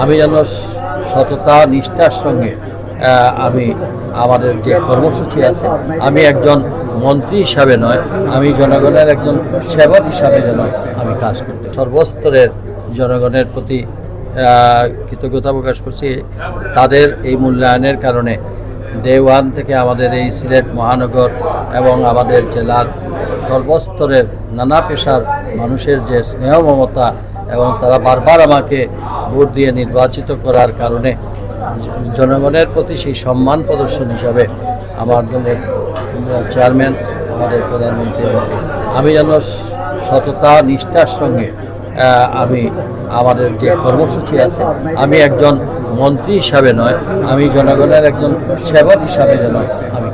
আমি যেন সততা নিষ্ঠার সঙ্গে আমি আমাদের যে কর্মসূচি আছে, আমি একজন মন্ত্রী হিসাবে নয়, আমি জনগণের একজন সেবক হিসাবে যেন আমি কাজ করতে সর্বস্তরের জনগণের প্রতি কৃতজ্ঞতা প্রকাশ করছি। তাদের এই মূল্যায়নের কারণে ডে ওয়ান থেকে আমাদের এই সিলেট মহানগর এবং আমাদের জেলার সর্বস্তরের নানা পেশার মানুষের যে স্নেহ মমতা এবং তারা বারবার আমাকে ভোট দিয়ে নির্বাচিত করার কারণে জনগণের প্রতি সেই সম্মান প্রদর্শন হিসাবে আমার দলের চেয়ারম্যান, আমাদের প্রধানমন্ত্রী, আমি যেন সততা নিষ্ঠার সঙ্গে আমি আমাদের যে কর্মসূচি আছে, আমি একজন মন্ত্রী হিসাবে নয়, আমি জনগণের একজন সেবক হিসাবে যেন আমি